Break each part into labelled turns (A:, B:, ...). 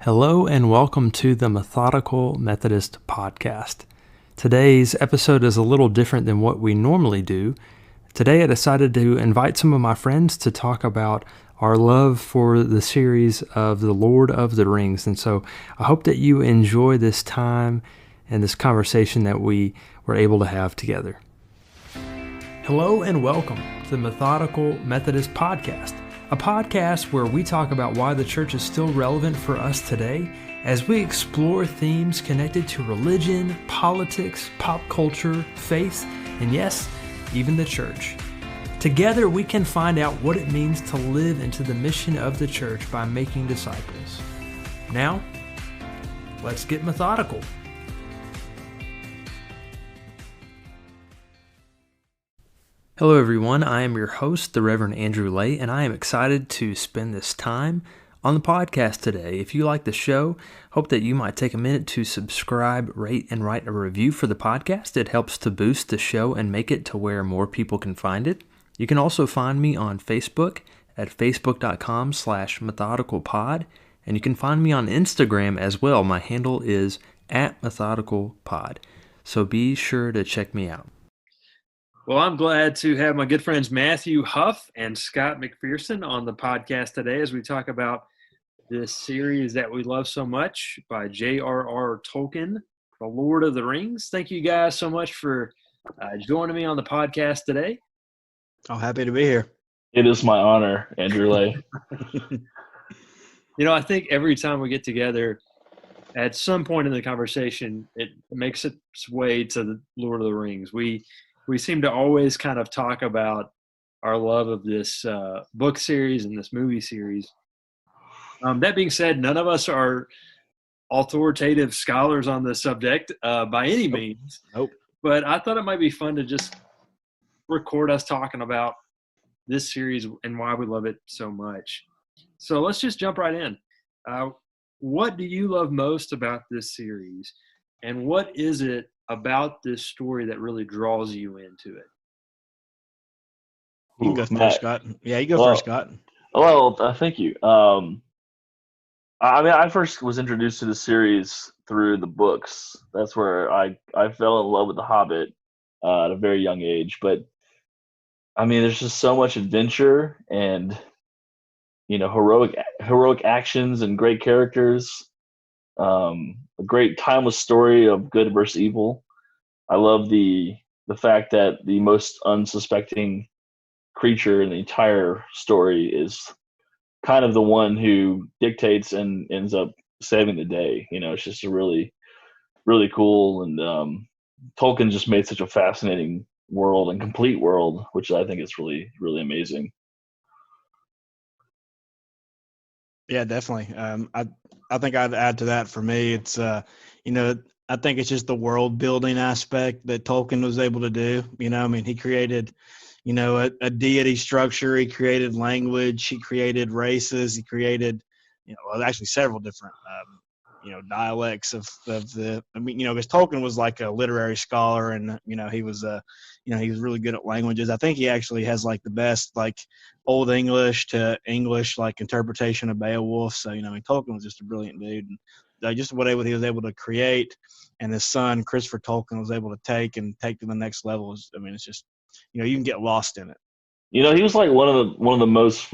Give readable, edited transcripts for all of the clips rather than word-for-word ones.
A: Hello and welcome to the Methodical Methodist podcast. Today's episode is a little different than what we normally do. Today I decided to invite some of my friends to talk about our love for the series of The Lord of the Rings. And so I hope that you enjoy this time and this conversation that we were able to have together. Hello and welcome to the Methodical Methodist podcast. A podcast where we talk about why the church is still relevant for us today as we explore themes connected to religion, politics, pop culture, faith, and yes, even the church. Together we can find out what it means to live into the mission of the church by making disciples. Now, let's get methodical. Hello everyone, I am your host, the Reverend Andrew Lay, and I am excited to spend this time on the podcast today. If you like the show, hope that you might take a minute to subscribe, rate, and write a review for the podcast. It helps to boost the show and make it to where more people can find it. You can also find me on Facebook at facebook.com/methodicalpod, and you can find me on Instagram as well. My handle is @methodicalpod, so be sure to check me out. Well, I'm glad to have my good friends Matthew Huff and Scott McPherson on the podcast today as we talk about this series that we love so much by J.R.R. Tolkien, The Lord of the Rings. Thank you guys so much for joining me on the podcast today.
B: Oh, happy to be here.
C: It is my honor, Andrew Lay.
A: I think every time we get together, at some point in the conversation, it makes its way to the Lord of the Rings. We seem to always kind of talk about our love of this book series and this movie series. That being said, none of us are authoritative scholars on the subject by any means.
B: Nope.
A: But I thought it might be fun to just record us talking about this series and why we love it so much. So let's just jump right in. What do you love most about this series? And what is it about this story that really draws you into it?
B: You can go first, Scott. Yeah, you go first, Scott.
C: Well, thank you. I first was introduced to the series through the books. That's where I fell in love with The Hobbit at a very young age. But, there's just so much adventure and, heroic actions and great characters. A great timeless story of good versus evil. I love the fact that the most unsuspecting creature in the entire story is kind of the one who dictates and ends up saving the day. It's just a really, really cool, and Tolkien just made such a fascinating world and complete world, which I think is really, really amazing.
B: Yeah, definitely. I think I'd add to that. For me, it's I think it's just the world building aspect that Tolkien was able to do. He created, a deity structure. He created language. He created races. He created, actually several different, dialects of the. Because Tolkien was like a literary scholar, and he was he was really good at languages. I think he actually has like the best Old English to English interpretation of Beowulf. So Tolkien was just a brilliant dude, and just whatever he was able to create, and his son Christopher Tolkien was able to take to the next level. It's just you can get lost in it.
C: He was like one of the most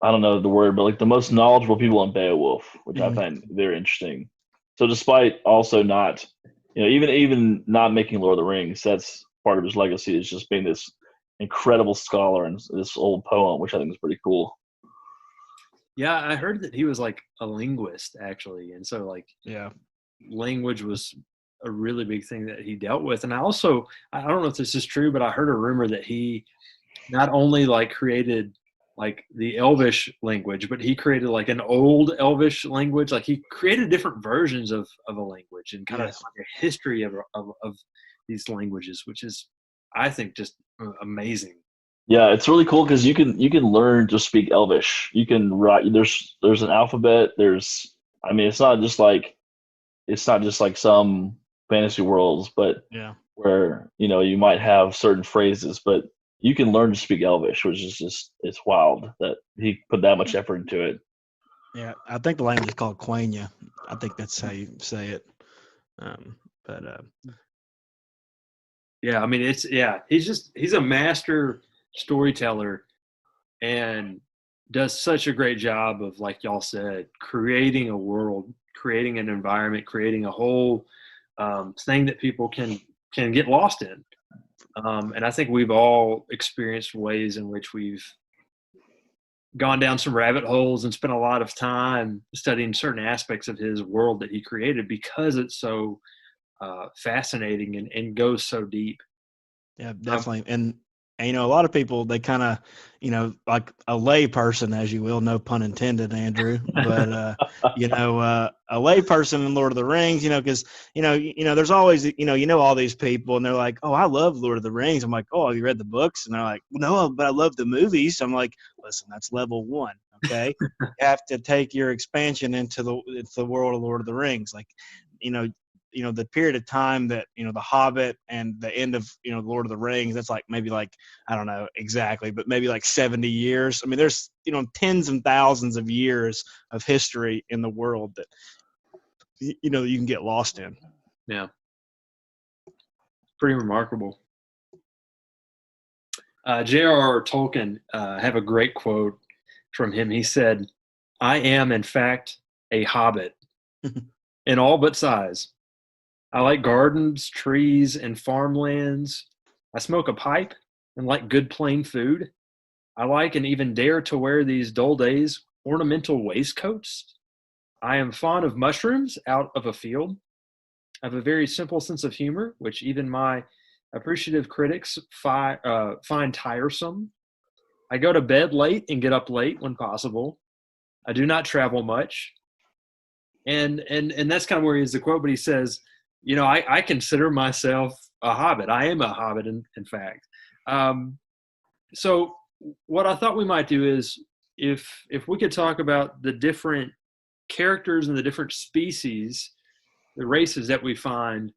C: I don't know the word, but the most knowledgeable people on Beowulf, which I find very interesting. So despite also not, even not making Lord of the Rings, that's part of his legacy, is just being this incredible scholar and this old poem, which I think is pretty cool.
A: Yeah, I heard that he was a linguist actually, and so language was a really big thing that he dealt with. And I don't know if this is true, but I heard a rumor that he not only created the Elvish language, but he created an old Elvish language. He created different versions of a language and kind of a history of these languages, which is, I think, just amazing.
C: Yeah, it's really cool because you can learn to speak Elvish. You can write. There's an alphabet. It's not just like some fantasy worlds, but where you might have certain phrases, but you can learn to speak Elvish, which is it's wild that he put that much effort into it.
B: Yeah, I think the language is called Quenya. I think that's how you say it. But
A: Yeah, I mean he's a master storyteller and does such a great job of, like y'all said, creating a world, creating an environment, creating a whole thing that people can get lost in. And I think we've all experienced ways in which we've gone down some rabbit holes and spent a lot of time studying certain aspects of his world that he created because it's so fascinating and goes so deep.
B: yeah,
A: Um,
B: definitely. And a lot of people, they kind of, like a lay person, as you will, no pun intended, Andrew. But a lay person in Lord of the Rings, because there's always all these people, and they're like, oh, I love Lord of the Rings. I'm like, oh, have you read the books? And they're like, no, but I love the movies. I'm like, listen, that's level one. Okay, you have to take your expansion into the world of Lord of the Rings, like you know the period of time that the Hobbit and the end of Lord of the Rings, that's like maybe like, I don't know exactly, but maybe like 70 years. I mean, there's tens and thousands of years of history in the world that you can get lost in.
A: yeah, pretty remarkable. J.R.R. Tolkien have a great quote from him. He said, "I am, in fact, a hobbit in all but size. I like gardens, trees, and farmlands. I smoke a pipe and like good plain food. I like and even dare to wear these dull days ornamental waistcoats. I am fond of mushrooms out of a field. I have a very simple sense of humor, which even my appreciative critics find tiresome. I go to bed late and get up late when possible. I do not travel much." And that's kind of where he is the quote, but he says, I consider myself a hobbit. I am a hobbit, in fact. Um, so what I thought we might do is if we could talk about the different characters and the different species, the races that we find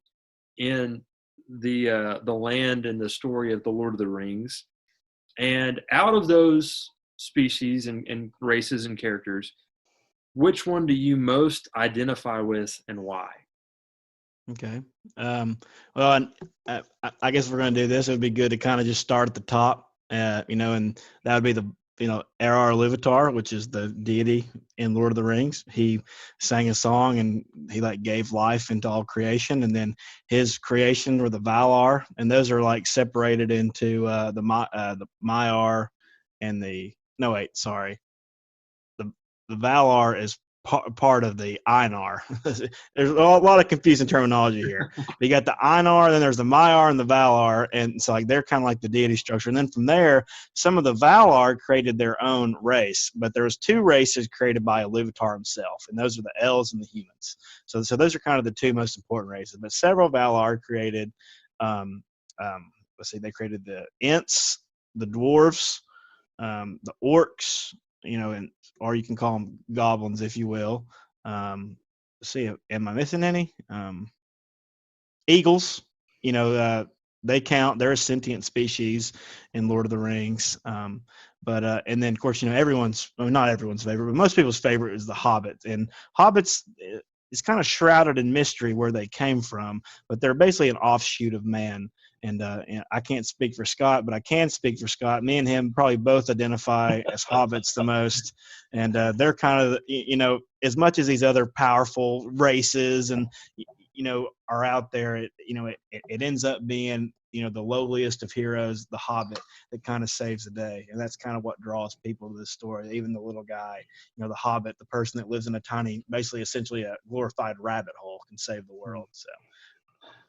A: in the land and the story of the Lord of the Rings, and out of those species and races and characters, which one do you most identify with and why?
B: Okay. Well, and I guess if we're going to do this, it would be good to kind of just start at the top, and that would be the, J.R.R. Luvatar, which is the deity in Lord of the Rings. He sang a song and he like gave life into all creation, and then his creation were the Valar, and those are like separated into the Maiar and the no wait sorry the Valar is part of the Einar. There's a lot of confusing terminology here. But you got the Einar, then there's the Maiar and the Valar, and so like they're kind of like the deity structure. And then from there, some of the Valar created their own race, but there was two races created by Iluvatar himself, and those are the elves and the humans. So those are kind of the two most important races. But several Valar created. Um, let's see, they created the Ents, the dwarves, the orcs, and or you can call them goblins if you will. Let's see, am I missing any? Eagles, they count. They're a sentient species in Lord of the Rings. But and then of course not everyone's favorite, but most people's favorite is the Hobbits. And Hobbits is kind of shrouded in mystery where they came from, but they're basically an offshoot of man. And I can't speak for Scott, but I can speak for Scott. Me and him probably both identify as hobbits the most, and they're kind of as much as these other powerful races and are out there. It ends up being the lowliest of heroes, the Hobbit, that kind of saves the day, and that's kind of what draws people to this story. Even the little guy, the Hobbit, the person that lives in a tiny, basically essentially a glorified rabbit hole, can save the world. So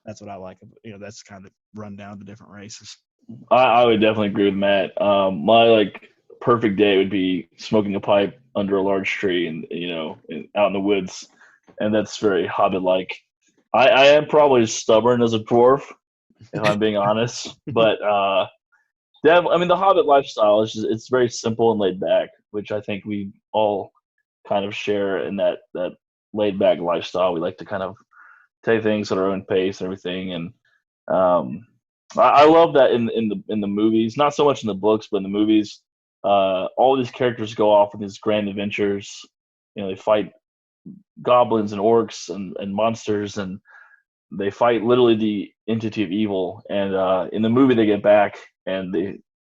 B: that's what I like. That's kind of run down the different races.
C: I would definitely agree with Matt. My like perfect day would be smoking a pipe under a large tree and out in the woods, and that's very hobbit-like. I am probably stubborn as a dwarf, if I'm being honest, but I mean the hobbit lifestyle is it's very simple and laid back, which I think we all kind of share in that laid back lifestyle. We like to kind of take things at our own pace and everything, and I love that in the movies, not so much in the books, but in the movies, all these characters go off on these grand adventures, they fight goblins and orcs and monsters, and they fight literally the entity of evil. And in the movie, they get back, and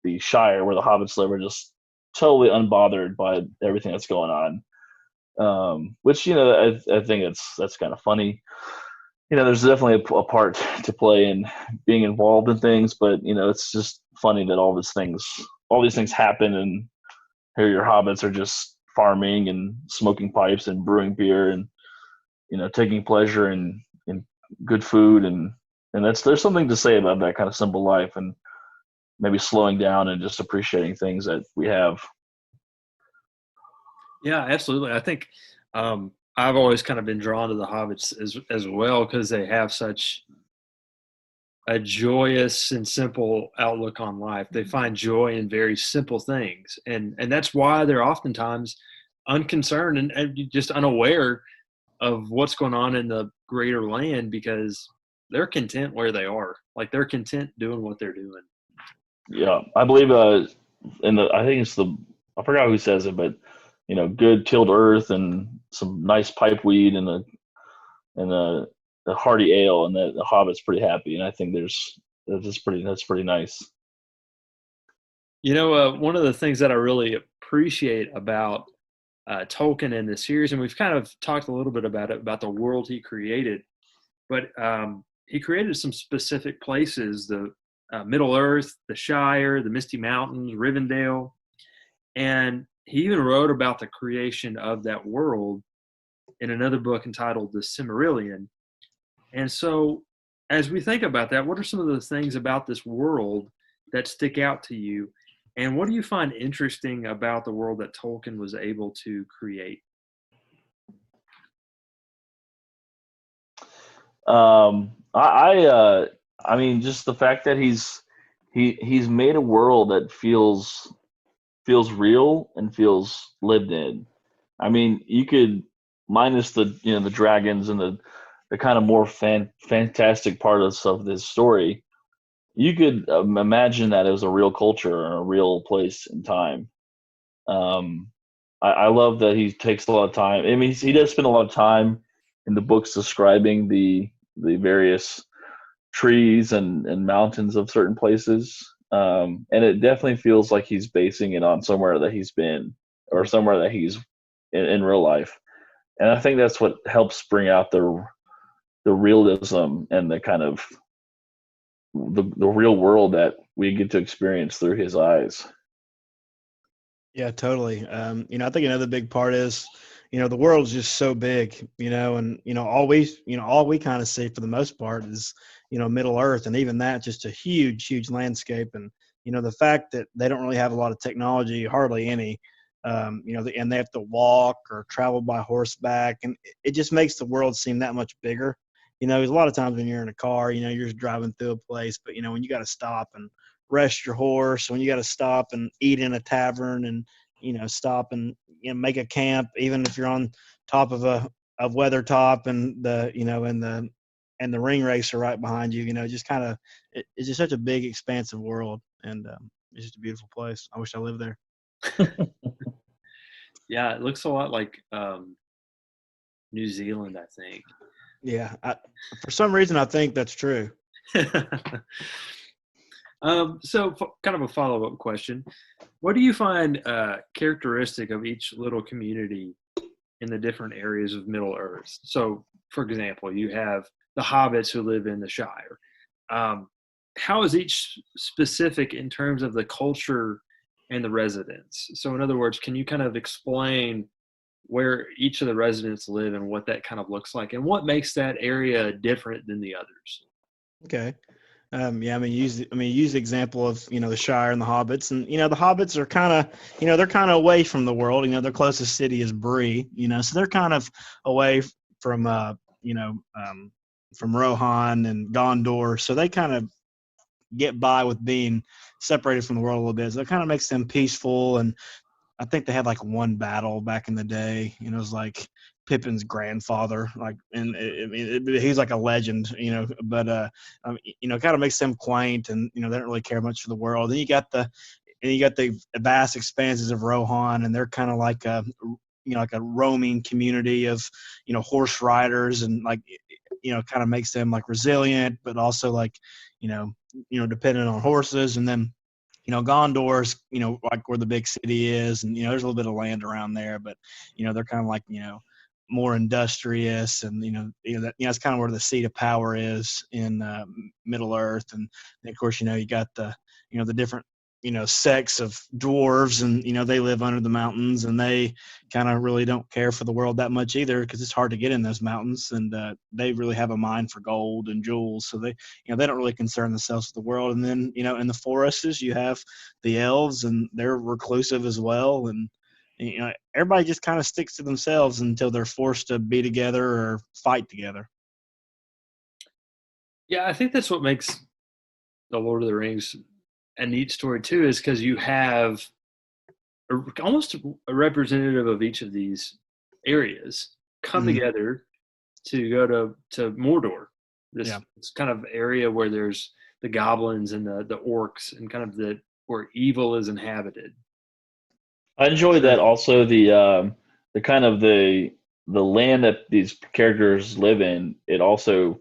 C: the Shire, where the hobbits live, are just totally unbothered by everything that's going on. Which I think that's kind of funny. There's definitely a part to play in being involved in things, but it's just funny that all these things happen, and here your hobbits are just farming and smoking pipes and brewing beer and taking pleasure in good food, and there's something to say about that kind of simple life, and maybe slowing down and just appreciating things that we have.
A: Yeah, absolutely. I think I've always kind of been drawn to the Hobbits as well because they have such a joyous and simple outlook on life. They find joy in very simple things, and that's why they're oftentimes unconcerned and just unaware of what's going on in the greater land because they're content where they are. Like they're content doing what they're doing.
C: Yeah, I believe I think it's I forgot who says it, but good tilled earth and some nice pipe weed and a hearty ale, and that the Hobbit's pretty happy. And I think that's pretty nice.
A: One of the things that I really appreciate about Tolkien in this series, and we've kind of talked a little bit about it, about the world he created, but he created some specific places, the Middle Earth, the Shire, the Misty Mountains, Rivendell, and he even wrote about the creation of that world in another book entitled The Silmarillion. And so, as we think about that, what are some of the things about this world that stick out to you? And what do you find interesting about the world that Tolkien was able to create?
C: I mean, just the fact that he's made a world that feels real and feels lived in. I mean, you could minus the dragons and the kind of more fantastic parts of this story. You could imagine that it was a real culture and a real place and time. Um, I love that he takes a lot of time. I mean, he does spend a lot of time in the books describing the various trees and mountains of certain places. And it definitely feels like he's basing it on somewhere that he's been or somewhere that he's in real life. And I think that's what helps bring out the realism and the kind of the real world that we get to experience through his eyes.
B: Yeah, totally. I think another big part is, the world's just so big, and all we kind of see for the most part is, Middle Earth, and even that just a huge, huge landscape. And the fact that they don't really have a lot of technology, hardly any, and they have to walk or travel by horseback, and it just makes the world seem that much bigger. Because a lot of times when you're in a car, you're just driving through a place, but when you got to stop and rest your horse, when you got to stop and eat in a tavern, and stop and make a camp, even if you're on top of weather top, and the ring racer right behind you, just kind of it's just such a big expansive world, and it's just a beautiful place. I wish I lived there.
A: Yeah, it looks a lot like New Zealand, I think.
B: Yeah, for some reason I think that's true.
A: So kind of a follow-up question. What do you find characteristic of each little community in the different areas of Middle Earth? So, for example, you have the Hobbits who live in the Shire. How is each specific in terms of the culture and the residents? So, in other words, can you kind of explain where each of the residents live and what that kind of looks like, and what makes that area different than the others?
B: Okay. Yeah, use the example of, the Shire and the Hobbits, and, the Hobbits are kind of, they're kind of away from the world. Their closest city is Bree, so they're kind of away from, from Rohan and Gondor. So they kind of get by with being separated from the world a little bit. So it kind of makes them peaceful. And I think they had like one battle back in the day. It was like Pippin's grandfather, he's like a legend, but kind of makes them quaint, and they don't really care much for the world. Then you got the vast expanses of Rohan, and they're kind of like like a roaming community of, horse riders, and like, kind of makes them like resilient, but also like, dependent on horses. And then, Gondor's, like where the big city is, and, there's a little bit of land around there, but, they're kind of like, more industrious, and, it's kind of where the seat of power is in Middle Earth. And of course, you got the different, sects of dwarves, and, they live under the mountains, and they kind of really don't care for the world that much either, because it's hard to get in those mountains, and they really have a mind for gold and jewels. So they don't really concern themselves with the world. And then, in the forests, you have the elves, and they're reclusive as well. And, everybody just kind of sticks to themselves until they're forced to be together or fight together.
A: Yeah, I think that's what makes the Lord of the Rings a neat story too, is because you have almost a representative of each of these areas come together to go to Mordor, this kind of area where there's the goblins and the orcs, and kind of where evil is inhabited.
C: I enjoy that also, the kind of the land that these characters live in. It also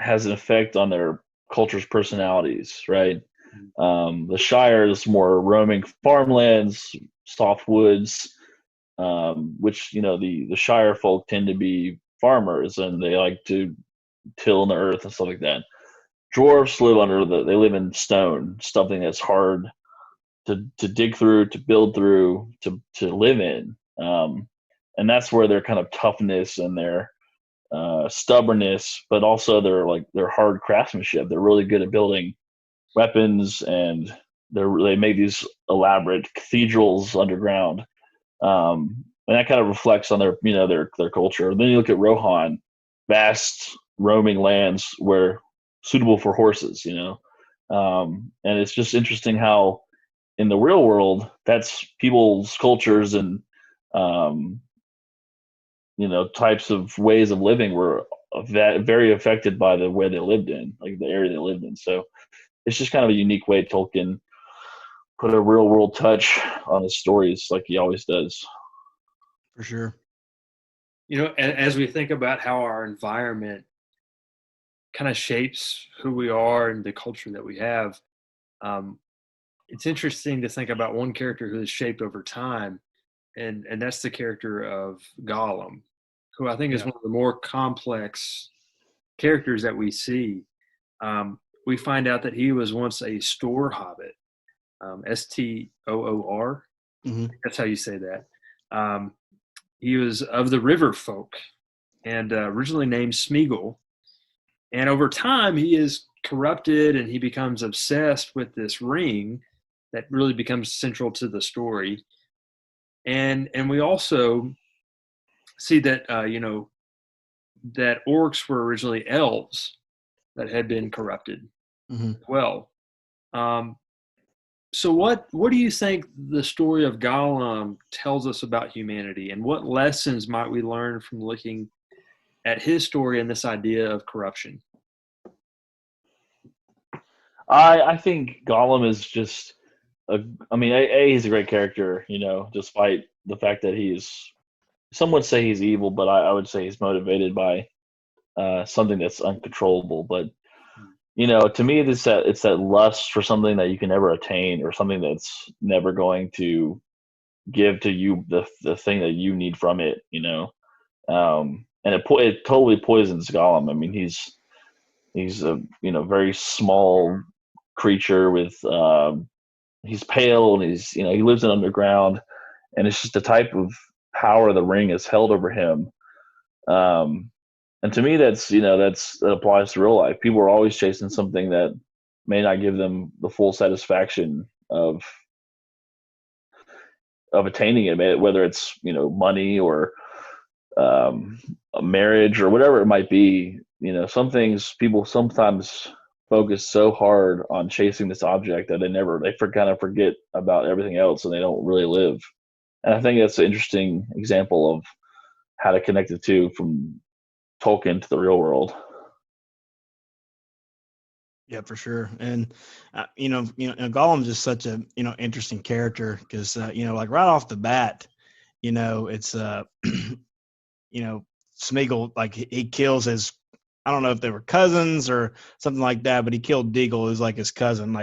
C: has an effect on their culture's personalities, right? The Shire is more roaming farmlands, soft woods, which the Shire folk tend to be farmers, and they like to till in the earth and stuff like that. Dwarves they live in stone, something that's hard to dig through, to build through, to live in, and that's where their kind of toughness and their stubbornness, but also their hard craftsmanship. They're really good at building weapons, and they make these elaborate cathedrals underground, and that kind of reflects on their culture. Then you look at Rohan, vast roaming lands where suitable for horses, and it's just interesting how in the real world that's people's cultures and types of ways of living were very affected by the way they lived in, like the area they lived in. So it's just kind of a unique way Tolkien put a real world touch on his stories, like he always does.
B: For sure.
A: As we think about how our environment kind of shapes who we are and the culture that we have, it's interesting to think about one character who is shaped over time, and that's the character of Gollum, who I think is one of the more complex characters that we see. We find out that he was once a store hobbit, Stoor. That's how you say that. He was of the river folk, and originally named Smeagol. And over time, he is corrupted, and he becomes obsessed with this ring that really becomes central to the story. And we also see that that orcs were originally elves that had been corrupted as well. So what do you think the story of Gollum tells us about humanity, and what lessons might we learn from looking at his story and this idea of corruption?
C: I think Gollum is just he's a great character, despite the fact that some would say he's evil, but I would say he's motivated by something that's uncontrollable. But to me, it's that lust for something that you can never attain, or something that's never going to give to you the thing that you need from it. And it totally poisons Gollum. I mean, he's a very small creature with he's pale, and he lives in underground, and it's just the type of power the ring has held over him. And to me, that applies to real life. People are always chasing something that may not give them the full satisfaction of attaining it, whether it's money or a marriage or whatever it might be. Some things people sometimes focus so hard on chasing this object that they kind of forget about everything else, and they don't really live. And I think that's an interesting example of how to connect the two from Tolkien to the real world.
B: Yeah, for sure. And Gollum's just such a interesting character, because like right off the bat, it's Smeagol, like he kills his, I don't know if they were cousins or something like that, but he killed Deagle, who's like his cousin.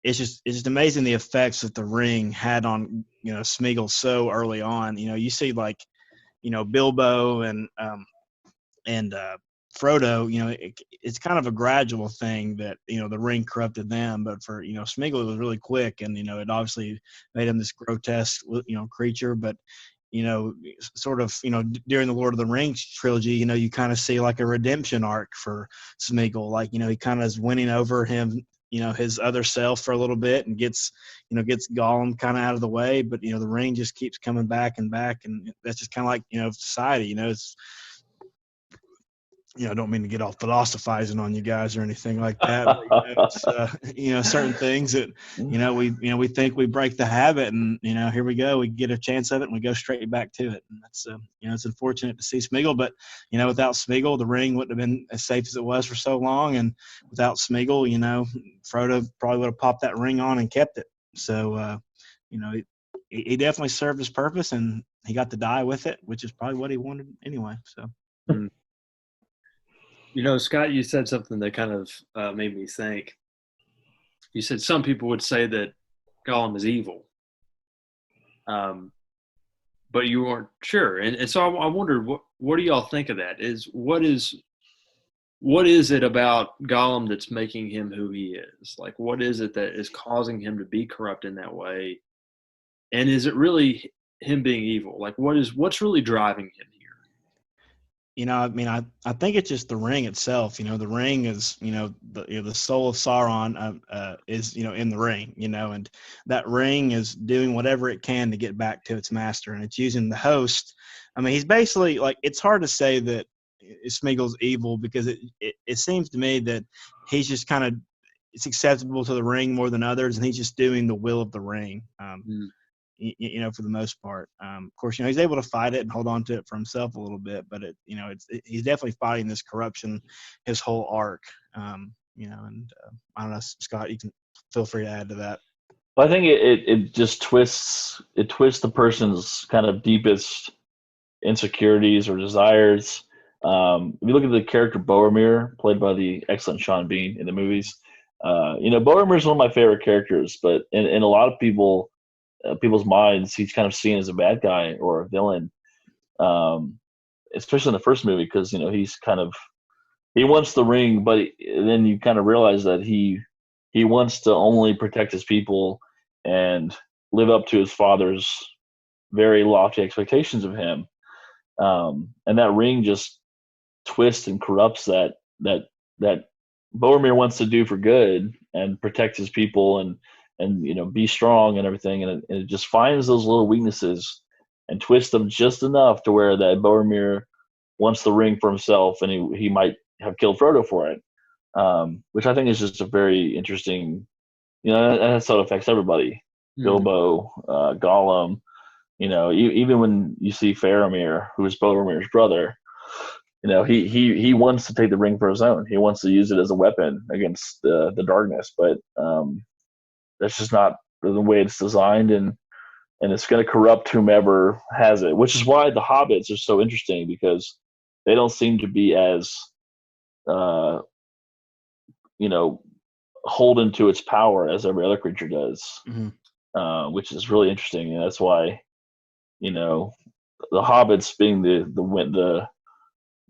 B: It's just amazing the effects that the ring had on, Smeagol so early on. You see like, Bilbo and Frodo, it's kind of a gradual thing that, the ring corrupted them. But for, Smeagol, it was really quick. And, it obviously made him this grotesque, creature. But, sort of, during the Lord of the Rings trilogy, you kind of see like a redemption arc for Smeagol. Like, he kind of is winning over him, his other self for a little bit, and gets Gollum kind of out of the way. But, the ring just keeps coming back and back. And that's just kind of like, society, it's, I don't mean to get all philosophizing on you guys or anything like that. But, it's, certain things that, we think we break the habit, and, here we go, we get a chance of it and we go straight back to it. And that's, it's unfortunate to see Smeagol, but, without Smeagol, the ring wouldn't have been as safe as it was for so long. And without Smeagol, Frodo probably would have popped that ring on and kept it. So, he definitely served his purpose, and he got to die with it, which is probably what he wanted anyway. So.
A: Scott, you said something that kind of made me think. You said some people would say that Gollum is evil, but you weren't sure. And so I wondered, what do y'all think of that? What is it about Gollum that's making him who he is? Like, what is it that is causing him to be corrupt in that way? And is it really him being evil? Like, what's really driving him here?
B: I think it's just the ring itself. The ring is, the soul of Sauron is, in the ring, and that ring is doing whatever it can to get back to its master, and it's using the host. He's basically like, it's hard to say that Smeagol's evil, because it seems to me that he's just kind of, it's acceptable to the ring more than others, and he's just doing the will of the ring. For the most part. Of course, he's able to fight it and hold on to it for himself a little bit, but he's definitely fighting this corruption his whole arc. And I don't know, Scott, you can feel free to add to that.
C: Well, I think it just twists the person's kind of deepest insecurities or desires. If you look at the character Boromir, played by the excellent Sean Bean in the movies, Boromir is one of my favorite characters, but in a lot of people's minds, he's kind of seen as a bad guy or a villain, especially in the first movie, because he wants the ring, but then you kind of realize that he wants to only protect his people and live up to his father's very lofty expectations of him, and that ring just twists and corrupts that Boromir wants to do for good and protect his people and be strong and everything, and it just finds those little weaknesses and twists them just enough to where that Boromir wants the ring for himself, and he might have killed Frodo for it, which I think is just a very interesting, and that's how it affects everybody. Bilbo, Gollum, even when you see Faramir, who is Boromir's brother, he wants to take the ring for his own. He wants to use it as a weapon against the darkness, but that's just not the way it's designed, and it's going to corrupt whomever has it, which is why the Hobbits are so interesting, because they don't seem to be as, holden to its power as every other creature does, which is really interesting. And that's why, the Hobbits being the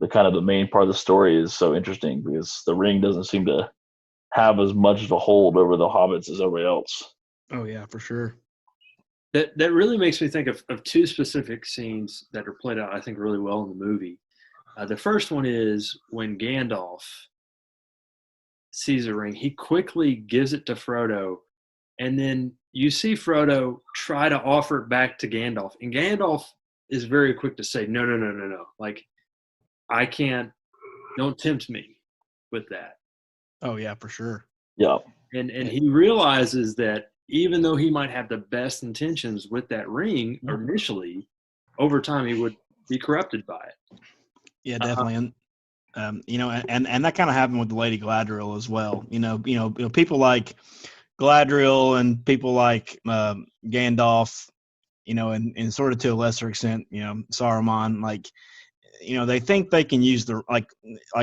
C: kind of the main part of the story is so interesting, because the ring doesn't seem to have as much of a hold over the Hobbits as everybody else.
B: Oh yeah, for sure.
A: That really makes me think of two specific scenes that are played out, I think, really well in the movie. The first one is when Gandalf sees a ring. He quickly gives it to Frodo, and then you see Frodo try to offer it back to Gandalf, and Gandalf is very quick to say, no. Like, I can't, don't tempt me with that.
B: Oh yeah, for sure.
C: Yeah.
A: And he realizes that even though he might have the best intentions with that ring initially, over time he would be corrupted by it.
B: Yeah, definitely. And and that kind of happened with the Lady Galadriel as well. People like Galadriel and people like Gandalf, and sort of to a lesser extent, Saruman, like, they think they can use like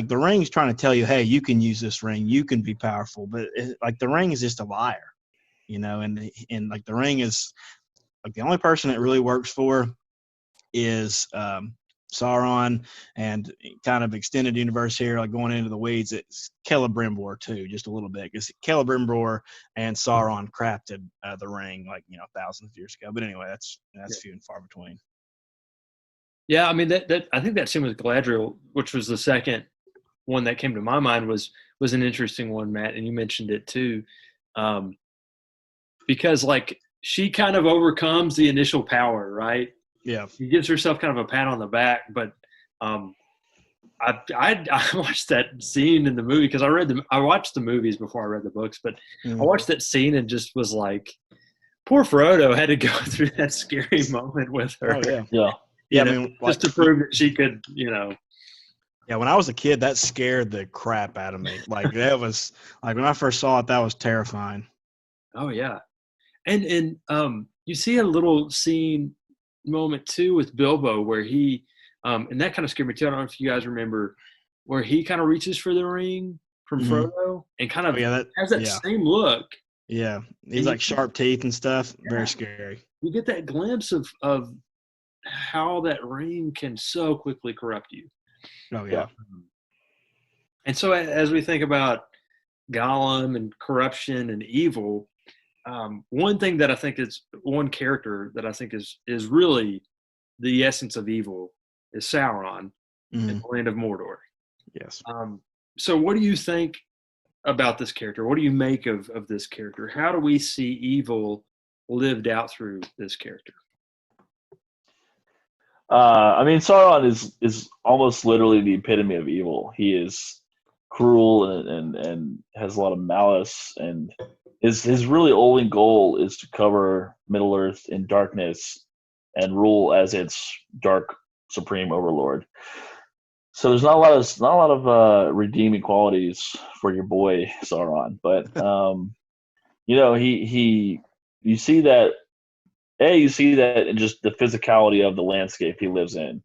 B: the ring's trying to tell you, hey, you can use this ring, you can be powerful, but like the ring is just a liar, and like the ring is like the only person it really works for is Sauron, and kind of extended universe here, like going into the weeds, it's Celebrimbor too, just a little bit, because Celebrimbor and Sauron crafted the ring like thousands of years ago. But anyway, that's few and far between.
A: Yeah, I mean that I think that scene with Galadriel, which was the second one that came to my mind, was an interesting one, Matt, and you mentioned it too, because like she kind of overcomes the initial power, right?
B: Yeah,
A: she gives herself kind of a pat on the back, but I watched that scene in the movie because I watched the movies before I read the books, but I watched that scene and just was like, poor Frodo had to go through that scary moment with her.
B: Oh yeah,
C: Yeah.
B: Yeah, I mean,
A: just to prove that she could,
B: Yeah, when I was a kid, that scared the crap out of me. Like that was like when I first saw it, that was terrifying.
A: Oh yeah, and you see a little scene moment too with Bilbo where he, and that kind of scared me too. I don't know if you guys remember where he kind of reaches for the ring from Frodo and kind of has that same look.
B: Yeah, he's like sharp teeth and stuff. Very scary.
A: You get that glimpse of how that ring can so quickly corrupt you.
B: Oh yeah.
A: And so as we think about Gollum and corruption and evil, one thing that I think is one character that I think is really the essence of evil is Sauron in the land of Mordor.
B: Yes.
A: So what do you think about this character? What do you make of this character? How do we see evil lived out through this character?
C: I mean, Sauron is almost literally the epitome of evil. He is cruel and has a lot of malice, and his really only goal is to cover Middle Earth in darkness and rule as its dark supreme overlord. So there's not a lot of redeeming qualities for your boy Sauron, but you see that. You see that in just the physicality of the landscape he lives in.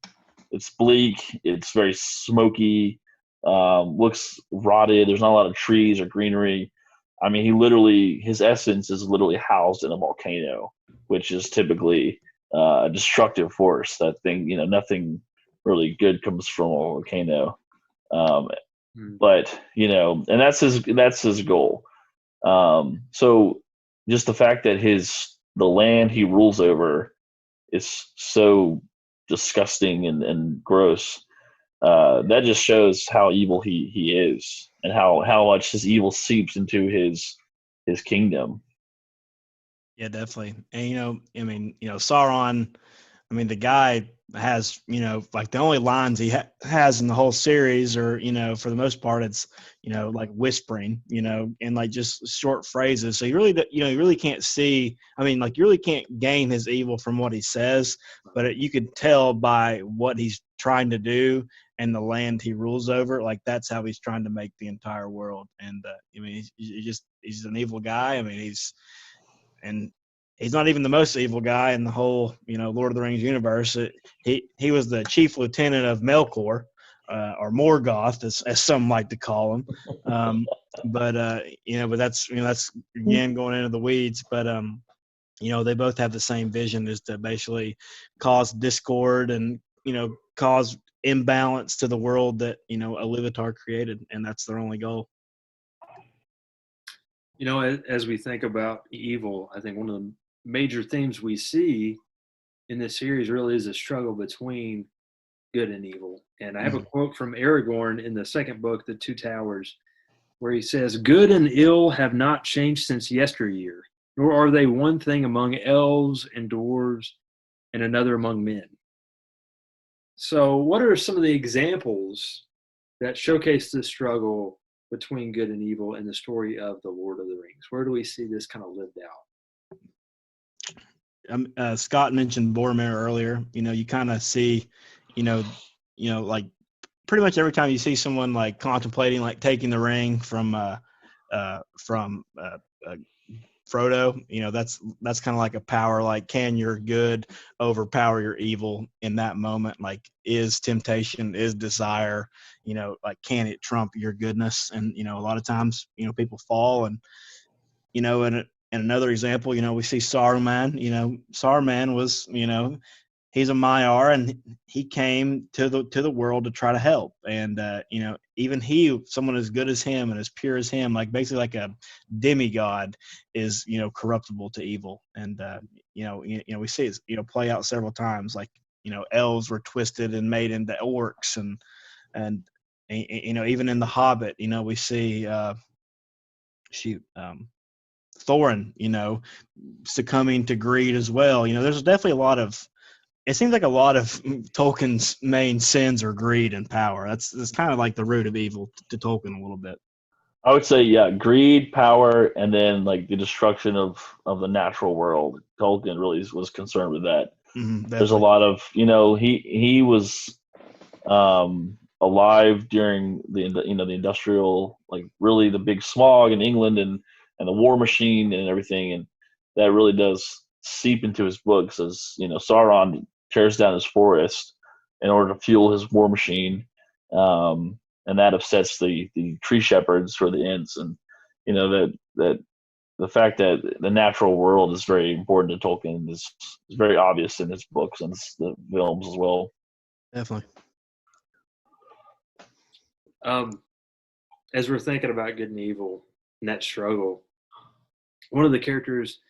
C: It's bleak. It's very smoky. Looks rotted. There's not a lot of trees or greenery. I mean, his essence is literally housed in a volcano, which is typically a destructive force. That thing, nothing really good comes from a volcano. But and that's his goal. So just the fact that the land he rules over is so disgusting and gross. That just shows how evil he is, and how much his evil seeps into his kingdom.
B: Yeah, definitely. And Sauron, the guy has, like the only lines he has in the whole series are, for the most part, it's, like whispering, and like just short phrases. So you really can't see, you really can't gain his evil from what he says, but you could tell by what he's trying to do and the land he rules over. Like that's how he's trying to make the entire world. And, he's an evil guy. He's not even the most evil guy in the whole, Lord of the Rings universe. He was the chief lieutenant of Melkor, or Morgoth, as some like to call him. But that's again going into the weeds. But they both have the same vision, is to basically cause discord and cause imbalance to the world that Iluvatar created, and that's their only goal.
A: As we think about evil, I think one of the major themes we see in this series really is a struggle between good and evil. And I have a quote from Aragorn in the second book, The Two Towers, where he says, "Good and ill have not changed since yesteryear, nor are they one thing among elves and dwarves and another among men." So what are some of the examples that showcase this struggle between good and evil in the story of the Lord of the Rings? Where do we see this kind of lived out?
B: Scott mentioned Boromir earlier. You kind of see, like pretty much every time you see someone like contemplating like taking the ring from Frodo, that's kind of like a power, like, can your good overpower your evil in that moment? Like, is temptation, is desire, like, can it trump your goodness? And, a lot of times, people fall. And, and another example, we see Saruman. Saruman was, he's a Maiar, and he came to the world to try to help. And even someone as good as him and as pure as him, like basically like a demigod, is corruptible to evil. And we see it play out several times. Like, elves were twisted and made into orcs, and even in the Hobbit, we see Thorin, succumbing to greed as well. There's definitely a lot of. It seems like a lot of Tolkien's main sins are greed and power. That's kind of like the root of evil to Tolkien a little bit.
C: I would say, yeah, greed, power, and then like the destruction of the natural world. Tolkien really was concerned with that. There's a lot of, he was alive during the industrial, like really the big smog in England and the war machine and everything, and that really does seep into his books. As Sauron tears down his forest in order to fuel his war machine, and that upsets the tree shepherds or the Ents. And that the fact that the natural world is very important to Tolkien is very obvious in his books and the films as well.
B: Definitely.
A: As we're thinking about good and evil and that struggle, one of the characters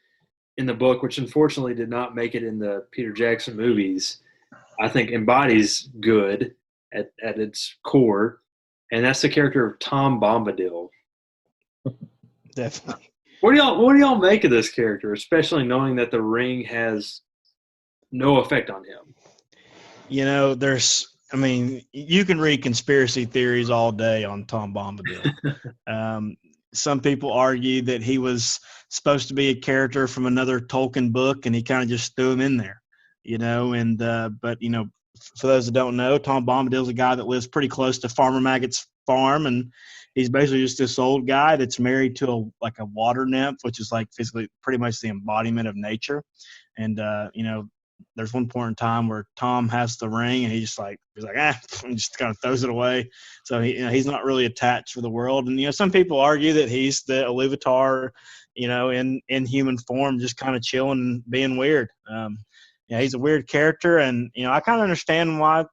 A: in the book, which unfortunately did not make it in the Peter Jackson movies, I think embodies good at its core, and that's the character of Tom Bombadil.
B: Definitely.
A: What do y'all make of this character, especially knowing that the ring has no effect on him?
B: You can read conspiracy theories all day on Tom Bombadil. Some people argue that he was supposed to be a character from another Tolkien book, and he kind of just threw him in there, but for those that don't know, Tom Bombadil is a guy that lives pretty close to Farmer Maggot's farm, and he's basically just this old guy that's married to a water nymph, which is like physically pretty much the embodiment of nature. And there's one point in time where Tom has the ring, and he's like, and just kind of throws it away. So he's not really attached for the world. And some people argue that he's the Iluvatar, in human form, just kind of chilling and being weird. He's a weird character, and I kind of understand why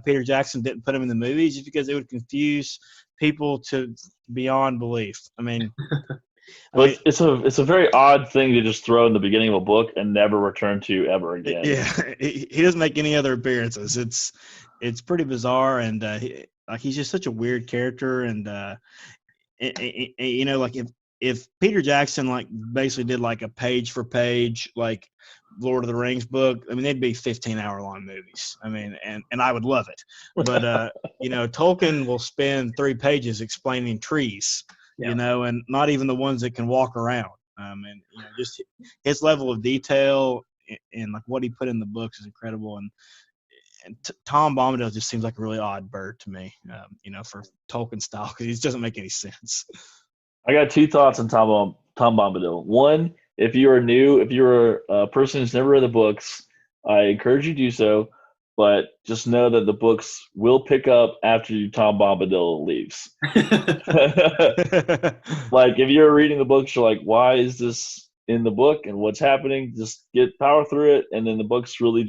B: Peter Jackson didn't put him in the movies, just because it would confuse people to beyond belief.
C: But it's a very odd thing to just throw in the beginning of a book and never return to ever again.
B: Yeah, he doesn't make any other appearances. It's pretty bizarre, and he's just such a weird character. And like if Peter Jackson basically did like a page for page like Lord of the Rings book, they'd be 15-hour long movies. And I would love it. But Tolkien will spend 3 pages explaining trees.
A: Yeah.
B: And not even the ones that can walk around. Just his level of detail and like what he put in the books is incredible. And Tom Bombadil just seems like a really odd bird to me, for Tolkien style, because he doesn't make any sense.
C: I got 2 thoughts on Tom Bombadil. One, if you're a person who's never read the books, I encourage you to do so. But just know that the books will pick up after Tom Bombadil leaves. Like, if you're reading the books, you're like, why is this in the book and what's happening? Just power through it. And then the books really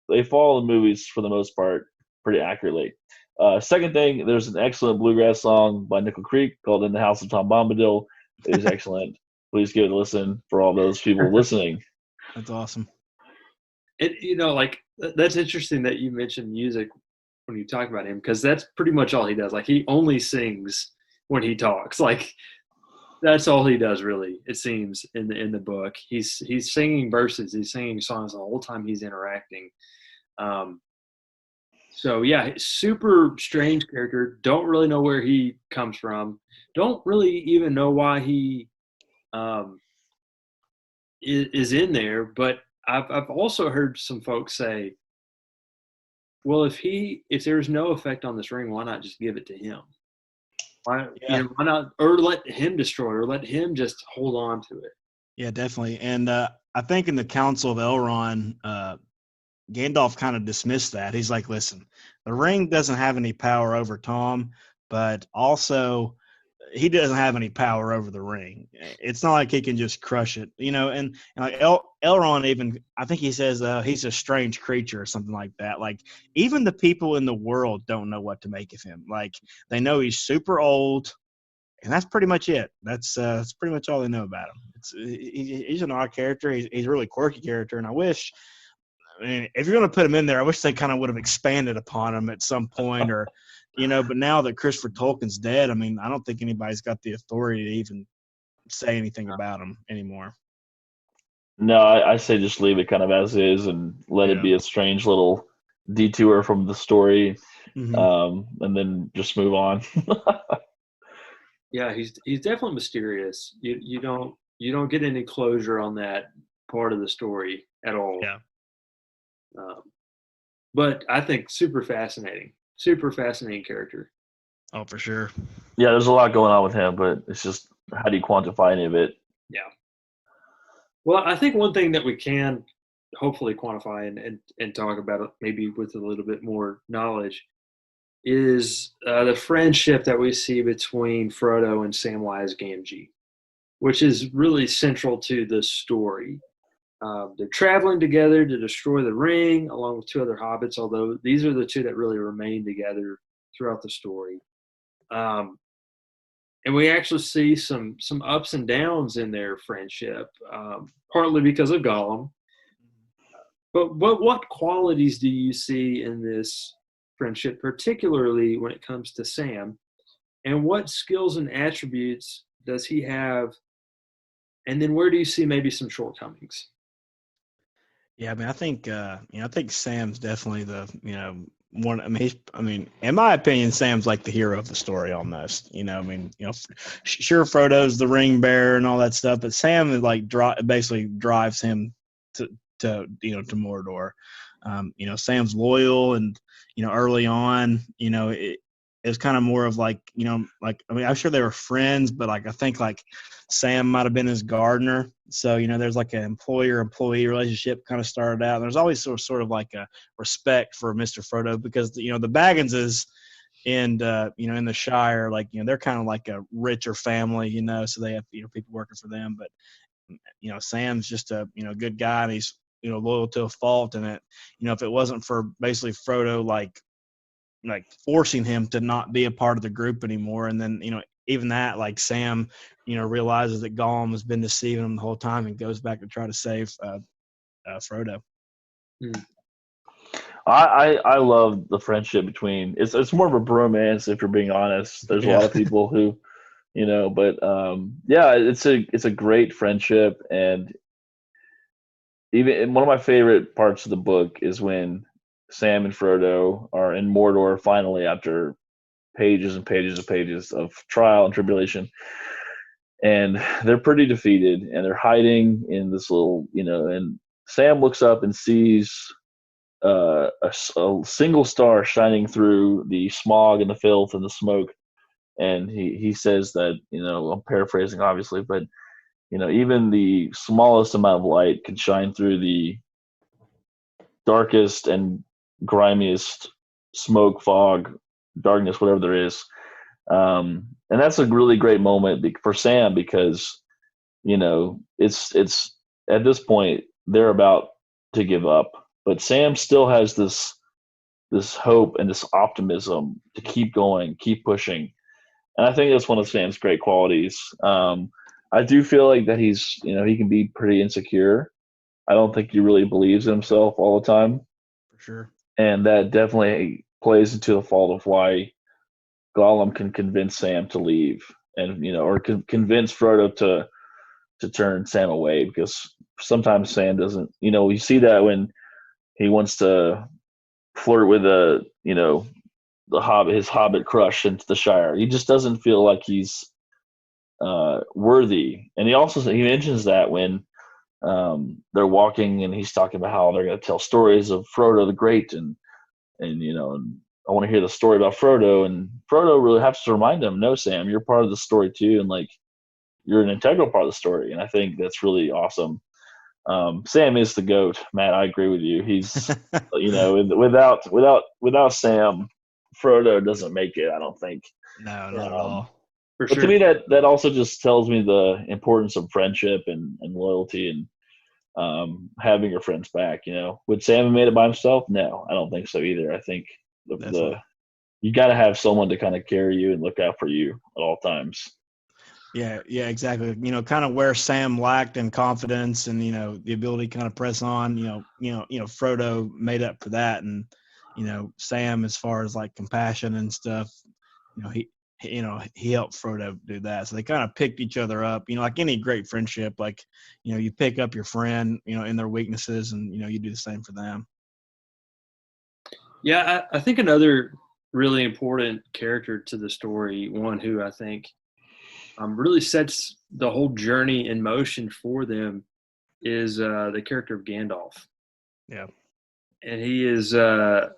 C: they follow the movies for the most part pretty accurately. Second thing, there's an excellent bluegrass song by Nickel Creek called In the House of Tom Bombadil. It is excellent. Please give it a listen for all those people listening.
B: That's awesome.
A: That's interesting that you mentioned music when you talk about him, because that's pretty much all he does. Like, he only sings when he talks. Like, that's all he does, really, it seems, in the book. He's singing verses, he's singing songs the whole time he's interacting. So yeah, super strange character. Don't really know where he comes from. Don't really even know why he is in there. But I've also heard some folks say, well, if there's no effect on this ring, why not just give it to him? Why not, or let him destroy it, or let him just hold on to it?
B: Yeah, definitely. And I think in the Council of Elrond, Gandalf kind of dismissed that. He's like, listen, the ring doesn't have any power over Tom, but also he doesn't have any power over the ring. It's not like he can just crush it, and like Elrond even, I think he says he's a strange creature or something like that. Like even the people in the world don't know what to make of him. Like they know he's super old, and that's pretty much it. That's pretty much all they know about him. He's an odd character. He's a really quirky character, and I mean, if you're going to put him in there, I wish they kind of would have expanded upon him at some point, or, but now that Christopher Tolkien's dead, I mean, I don't think anybody's got the authority to even say anything about him anymore.
C: No, I say just leave it kind of as is and let it
B: Yeah.
C: be a strange little detour from the story,
B: Mm-hmm.
C: and then just move on.
A: Yeah, he's definitely mysterious. You don't get any closure on that part of the story at all.
B: Yeah.
A: Um, but I think super fascinating character.
B: Oh, for sure.
C: Yeah, there's a lot going on with him, but it's just how do you quantify any of it?
A: Yeah. Well, I think one thing that we can hopefully quantify and talk about it maybe with a little bit more knowledge is the friendship that we see between Frodo and Samwise Gamgee, which is really central to the story. They're traveling together to destroy the ring along with two other hobbits, although these are the two that really remain together throughout the story. And we actually see some ups and downs in their friendship, partly because of Gollum. But what qualities do you see in this friendship, particularly when it comes to Sam? And what skills and attributes does he have? And then where do you see maybe some shortcomings?
B: Yeah, I mean, I think Sam's definitely the, one. I mean, in my opinion, Sam's like the hero of the story almost. I mean, sure, Frodo's the ring bearer and all that stuff, but Sam is like basically drives him to Mordor. Sam's loyal, and early on, it's kind of more of like, like, I mean, I'm sure they were friends, but like I think like Sam might have been his gardener. So, there's like an employer-employee relationship kind of started out. And there's always sort of like a respect for Mr. Frodo because, the Bagginses and, in the Shire, like, they're kind of like a richer family, so they have, people working for them. But, Sam's just a, good guy, and he's, loyal to a fault. And if it wasn't for basically Frodo, like forcing him to not be a part of the group anymore. And then, even that, like Sam, realizes that Gollum has been deceiving him the whole time and goes back to try to save Frodo.
C: I love the friendship between it's more of a bromance if you're being honest. There's a lot of people who, but yeah, it's a great friendship. And even one of my favorite parts of the book is when Sam and Frodo are in Mordor finally after pages and pages and pages of trial and tribulation, and they're pretty defeated and they're hiding in this little, and Sam looks up and sees a single star shining through the smog and the filth and the smoke, and he says that, I'm paraphrasing obviously, but even the smallest amount of light can shine through the darkest and grimiest smoke, fog, darkness, whatever there is. And that's a really great moment for Sam because, it's at this point they're about to give up, but Sam still has this hope and this optimism to keep going, keep pushing. And I think that's one of Sam's great qualities. I do feel like that he's, he can be pretty insecure. I don't think he really believes in himself all the time.
B: For sure.
C: And that definitely plays into the fault of why Gollum can convince Sam to leave and, or convince Frodo to turn Sam away, because sometimes Sam doesn't, you see that when he wants to flirt with his Hobbit crush into the Shire. He just doesn't feel like he's worthy. And he mentions that when they're walking and he's talking about how they're going to tell stories of Frodo the Great, and and I want to hear the story about Frodo, and Frodo really has to remind him, no, Sam, you're part of the story too, and like you're an integral part of the story, and I think that's really awesome. Sam is the GOAT, Matt. I agree with you. He's without Sam, Frodo doesn't make it. I don't think.
B: No, not at all.
A: For
C: But
A: sure.
C: to me, that also just tells me the importance of friendship and loyalty and having your friends back. Would Sam have made it by himself? No, I don't think so either. I think you got to have someone to kind of carry you and look out for you at all times.
B: Yeah, exactly. Kind of where Sam lacked in confidence and the ability to kind of press on. Frodo made up for that, and Sam, as far as like compassion and stuff, he helped Frodo do that. So they kind of picked each other up. Like any great friendship, like you pick up your friend, in their weaknesses, and you do the same for them.
A: Yeah, I think another really important character to the story, one who I think really sets the whole journey in motion for them, is the character of Gandalf.
B: Yeah.
A: And he is a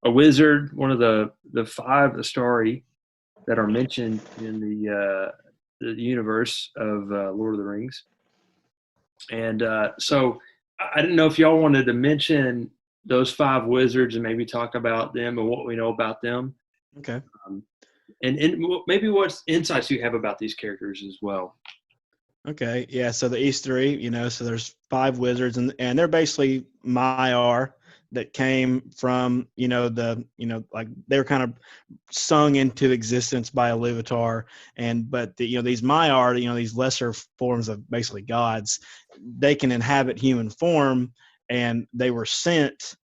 A: wizard, one of the 5 Astari that are mentioned in the universe of Lord of the Rings. And so I didn't know if y'all wanted to mention those 5 wizards and maybe talk about them and what we know about them.
B: Okay.
A: And maybe what insights you have about these characters as well.
B: Okay. Yeah. So the East 3, so there's 5 wizards, and they're basically Maiar that came from, like they were kind of sung into existence by Iluvatar. But these Maiar, these lesser forms of basically gods, they can inhabit human form, and they were sent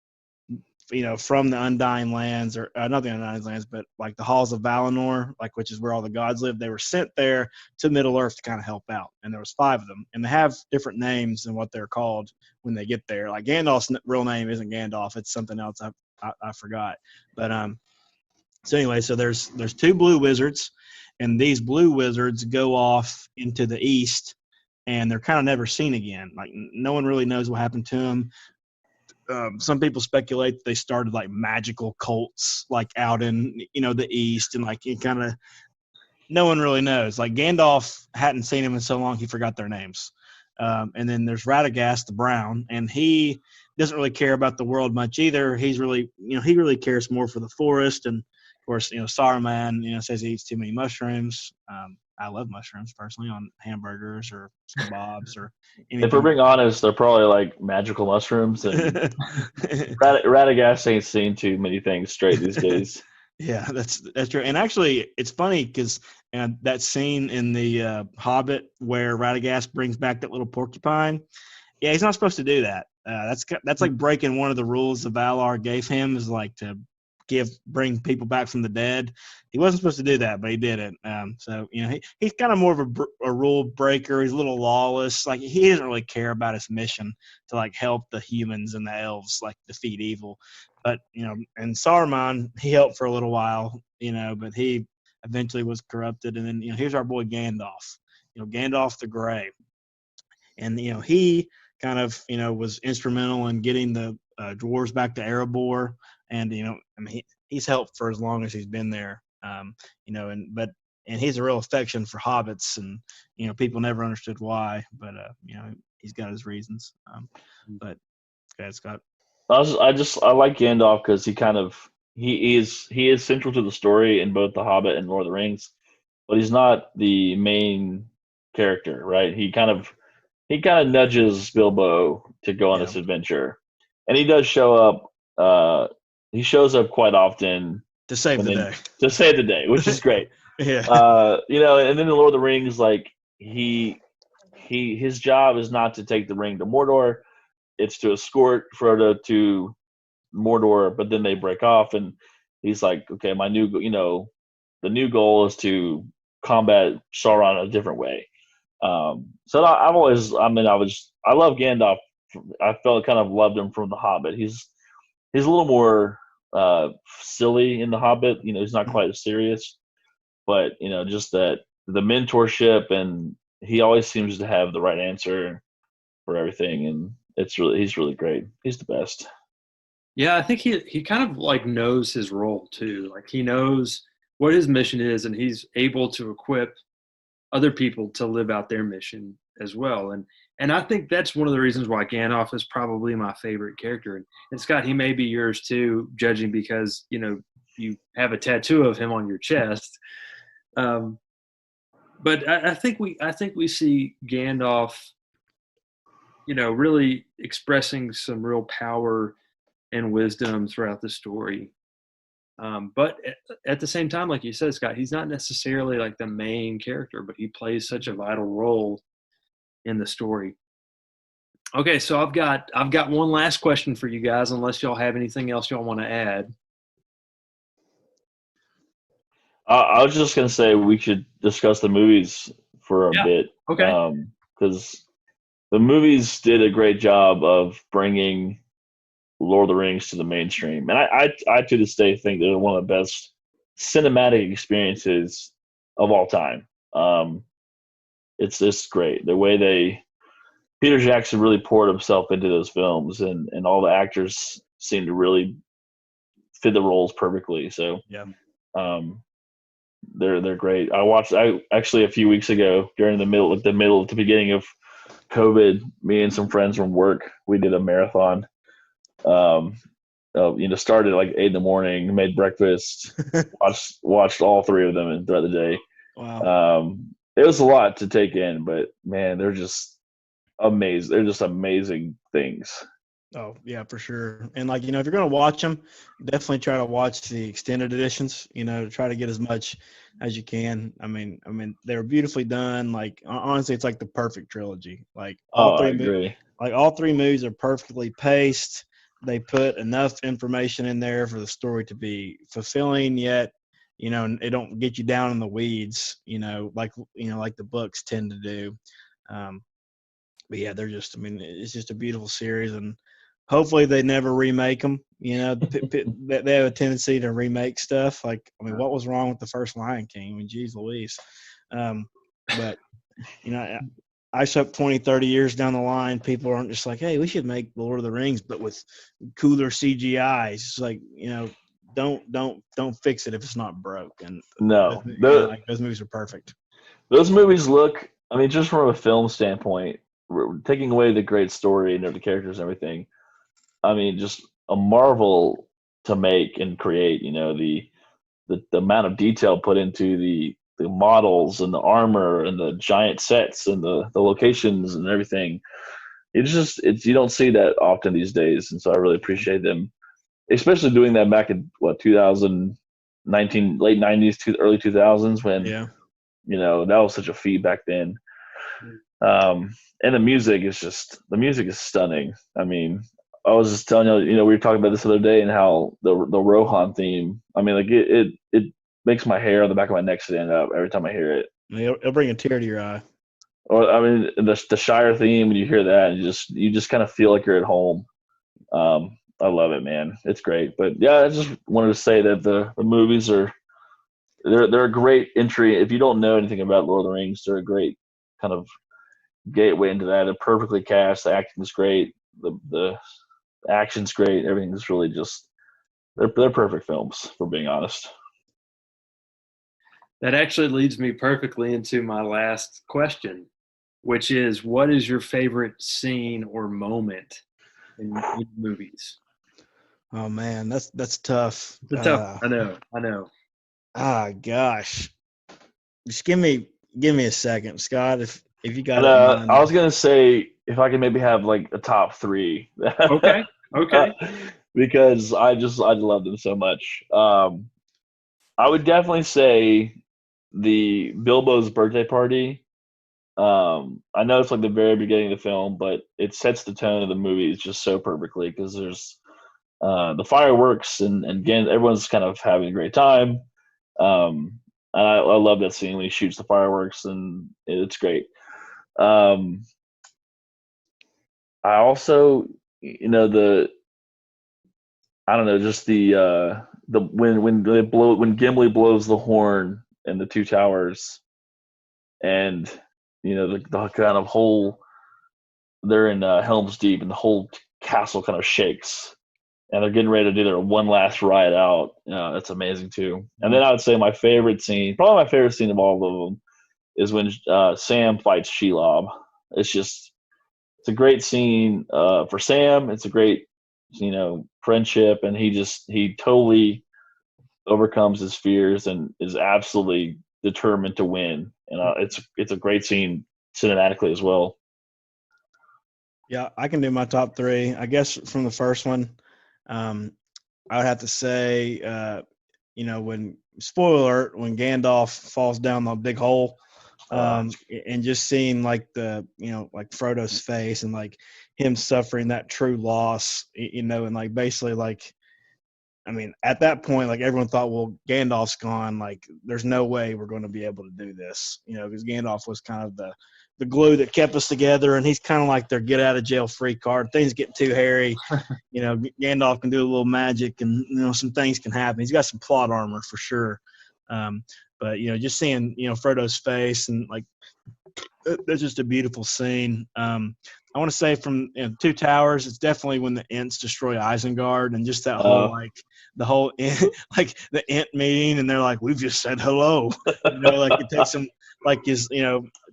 B: from the Undying Lands, or not the Undying Lands, but like the Halls of Valinor, like which is where all the gods live. They were sent there to Middle Earth to kind of help out, and there was 5 of them, and they have different names than what they're called when they get there. Like Gandalf's real name isn't Gandalf; it's something else I forgot. But so anyway, so there's 2 blue wizards, and these blue wizards go off into the east, and they're kind of never seen again. Like no one really knows what happened to them. Some people speculate that they started like magical cults, like out in the east, and like it kind of no one really knows. Like Gandalf hadn't seen him in so long he forgot their names. And then there's Radagast the Brown, and he doesn't really care about the world much either. He's really he really cares more for the forest, and of course Saruman says he eats too many mushrooms. I love mushrooms personally on hamburgers or kebabs or anything.
C: If we're being honest, they're probably like magical mushrooms, and Radagast ain't seen too many things straight these days.
B: Yeah, that's true. And actually, it's funny because that scene in the Hobbit where Radagast brings back that little porcupine. Yeah, he's not supposed to do that. That's like breaking one of the rules the Valar gave him, is like to bring people back from the dead. He wasn't supposed to do that, but he did it. So he's kind of more of a rule breaker. He's a little lawless. Like he doesn't really care about his mission to like help the humans and the elves like defeat evil. But and Saruman, he helped for a little while, but he eventually was corrupted. And then here's our boy Gandalf. Gandalf the Grey, and he kind of was instrumental in getting the dwarves back to Erebor. And he's helped for as long as he's been there. And he's a real affection for hobbits, and people never understood why, but he's got his reasons. But okay, Scott.
C: I like Gandalf because he is central to the story in both The Hobbit and Lord of the Rings, but he's not the main character, right? He kind of nudges Bilbo to go on this adventure, and he does show up. He shows up quite often
B: to save the day.
C: To save the day, which is great.
B: Yeah.
C: And then the Lord of the Rings, like his job is not to take the ring to Mordor; it's to escort Frodo to Mordor. But then they break off, and he's like, "Okay, the new goal is to combat Sauron a different way." So I love Gandalf. I kind of loved him from The Hobbit. He's a little more silly in The Hobbit. He's not quite as serious, but just that the mentorship, and he always seems to have the right answer for everything, and he's really great. He's the best.
A: Yeah, I think he kind of like knows his role too. Like he knows what his mission is, and he's able to equip other people to live out their mission as well. And I think that's one of the reasons why Gandalf is probably my favorite character. And Scott, he may be yours too, judging because you have a tattoo of him on your chest. But I think we see Gandalf, really expressing some real power and wisdom throughout the story. But at the same time, like you said, Scott, he's not necessarily like the main character, but he plays such a vital role in the story. Okay, so I've got one last question for you guys, unless y'all have anything else y'all want to add.
C: I was just gonna say we should discuss the movies for a bit.
A: Okay.
C: Because the movies did a great job of bringing Lord of the Rings to the mainstream, and I to this day think they're one of the best cinematic experiences of all time. It's just great the way Peter Jackson really poured himself into those films, and all the actors seem to really fit the roles perfectly. So
B: Yeah.
C: They're great. I actually a few weeks ago during the beginning of COVID, me and some friends from work, we did a marathon. Started like 8 a.m, made breakfast, watched all three of them throughout the day.
B: Wow.
C: It was a lot to take in, but man, they're just amazing. They're just amazing things.
B: Oh yeah, for sure. And like, if you're going to watch them, definitely try to watch the extended editions, to try to get as much as you can. I mean, they were beautifully done. Like, honestly, it's like the perfect trilogy. Like
C: I agree.
B: all three movies are perfectly paced. They put enough information in there for the story to be fulfilling, yet, it don't get you down in the weeds, like the books tend to do. But yeah, it's just a beautiful series, and hopefully they never remake them. They have a tendency to remake stuff. Like, what was wrong with the first Lion King? Geez Louise. But, I up 20, 30 years down the line, people aren't just like, hey, we should make Lord of the Rings, but with cooler CGI. It's like, don't fix it if it's not broke. And
C: no,
B: those movies are perfect.
C: Those movies look. I mean, just from a film standpoint, taking away the great story and the characters and everything. I mean, just a marvel to make and create. The amount of detail put into the models and the armor and the giant sets and the locations and everything. It's you don't see that often these days, and so I really appreciate them, especially doing that back in 2019, late 90s to early 2000s when that was such a feat back then. And the music is stunning. I mean, I was just telling you, we were talking about this the other day and how the Rohan theme. I mean, like it makes my hair on the back of my neck stand up every time I hear it.
B: It'll bring a tear to your eye.
C: Or I mean, the Shire theme, when you hear that, you just kind of feel like you're at home. I love it, man. It's great. But yeah, I just wanted to say that the movies they're a great entry. If you don't know anything about Lord of the Rings, they're a great kind of gateway into that. They're perfectly cast. The acting's great. The action's great. Everything's really just they're perfect films, for being honest.
A: That actually leads me perfectly into my last question, which is, what is your favorite scene or moment in movies?
B: Oh man, that's tough.
A: It's tough. I know.
B: Gosh, just give me a second, Scott. If you got it in mind.
C: I was gonna say if I could maybe have like a top 3.
A: Okay.
C: Because I love them so much. I would definitely say the Bilbo's birthday party. I know it's like the very beginning of the film, but it sets the tone of the movie just so perfectly because there's the fireworks and again everyone's kind of having a great time. And I love that scene when he shoots the fireworks and it's great. I also, I don't know, just the when Gimli blows the horn in the Two Towers, and the kind of whole they're in Helm's Deep and the whole castle kind of shakes, and they're getting ready to do their one last ride out. That's amazing too. And then I would say my favorite scene, probably my favorite scene of all of them, is when Sam fights Shelob. It's a great scene for Sam. It's a great, friendship, and he totally overcomes his fears and is absolutely determined to win. And it's a great scene cinematically as well.
B: Yeah, I can do my top three. I guess from the first one, I would have to say, when spoiler alert, when Gandalf falls down the big hole, and just seeing like like Frodo's face and like him suffering that true loss, and like basically like, I mean, at that point, like everyone thought, well, Gandalf's gone. Like, there's no way we're going to be able to do this, because Gandalf was kind of the glue that kept us together, and he's kind of like their get out of jail free card. Things get too hairy, Gandalf can do a little magic, and some things can happen. He's got some plot armor for sure, but just seeing Frodo's face and like that's just a beautiful scene. I want to say from Two Towers, it's definitely when the Ents destroy Isengard, and just that whole like the Ent meeting, and they're like, "We've just said hello," like it takes some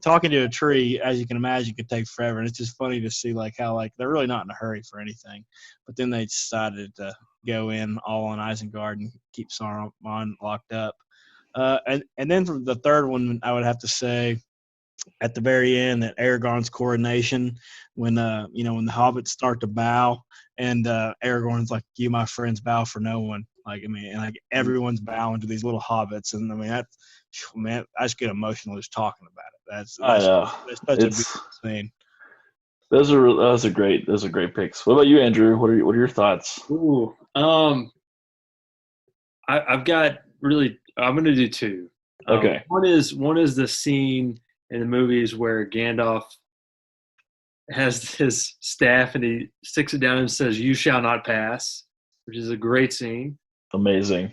B: talking to a tree, as you can imagine, could take forever, and it's just funny to see like how like they're really not in a hurry for anything, but then they decided to go in all on Isengard and keep Saruman locked up. And then from the third one, I would have to say, at the very end, at Aragorn's coronation, when when the Hobbits start to bow, and Aragorn's like, "You, my friends, bow for no one." Like, I mean, and like everyone's bowing to these little hobbits, and I mean I just get emotional just talking about it. That's such a beautiful scene.
C: Those are great picks. What about you, Andrew? What are your thoughts?
A: Ooh, I've got really. I'm going to do two.
C: Okay.
A: One is the scene in the movies where Gandalf has his staff and he sticks it down and says, "You shall not pass," which is a great scene.
C: Amazing.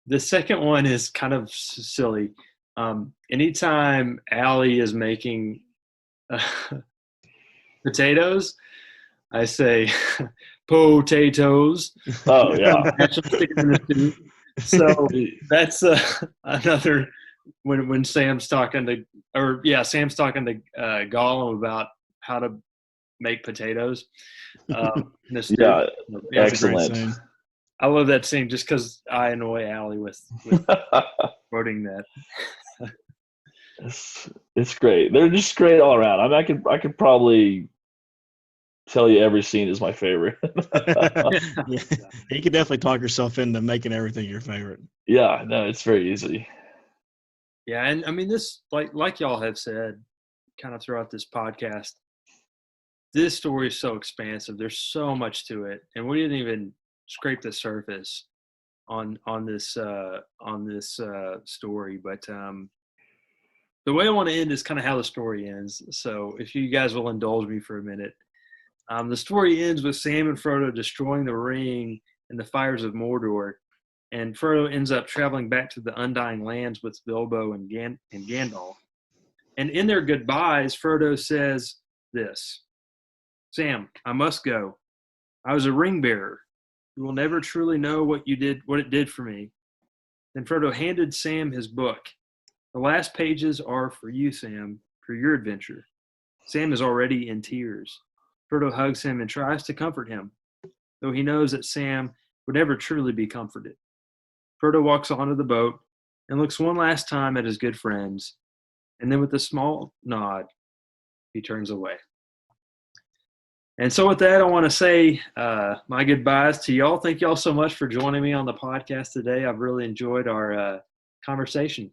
A: The second one is kind of silly. Anytime Allie is making potatoes, I say potatoes.
C: Oh yeah.
A: So that's another when Sam's talking to Gollum about how to make potatoes.
C: Excellent.
A: I love that scene just because I annoy Allie with quoting that.
C: It's great. They're just great all around. I mean, I could probably tell you every scene is my favorite.
B: Yeah. You could definitely talk yourself into making everything your favorite.
C: Yeah, no, it's very easy.
A: Yeah, and I mean this, like y'all have said, kind of throughout this podcast, this story is so expansive. There's so much to it, and we didn't even scrape the surface on this story. But the way I want to end is kind of how the story ends. So if you guys will indulge me for a minute. The story ends with Sam and Frodo destroying the ring in the fires of Mordor, and Frodo ends up traveling back to the Undying Lands with Bilbo and Gandalf. And in their goodbyes, Frodo says this: "Sam, I must go. I was a ring bearer. You will never truly know what it did for me." Then Frodo handed Sam his book. "The last pages are for you, Sam, for your adventure." Sam is already in tears. Frodo hugs him and tries to comfort him, though he knows that Sam would never truly be comforted. Frodo walks onto the boat and looks one last time at his good friends, and then with a small nod, he turns away. And so with that, I want to say my goodbyes to y'all. Thank y'all so much for joining me on the podcast today. I've really enjoyed our conversation.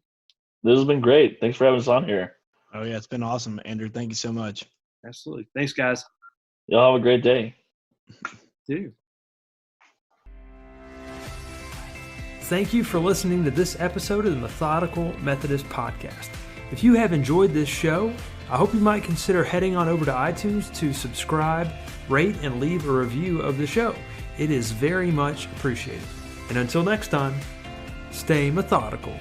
C: This has been great. Thanks for having us on here.
B: Oh, yeah, it's been awesome, Andrew. Thank you so much.
A: Absolutely. Thanks, guys.
C: Y'all have a great day.
A: You. Thank you for listening to this episode of the Methodical Methodist Podcast. If you have enjoyed this show, I hope you might consider heading on over to iTunes to subscribe, rate, and leave a review of the show. It is very much appreciated. And until next time, stay methodical.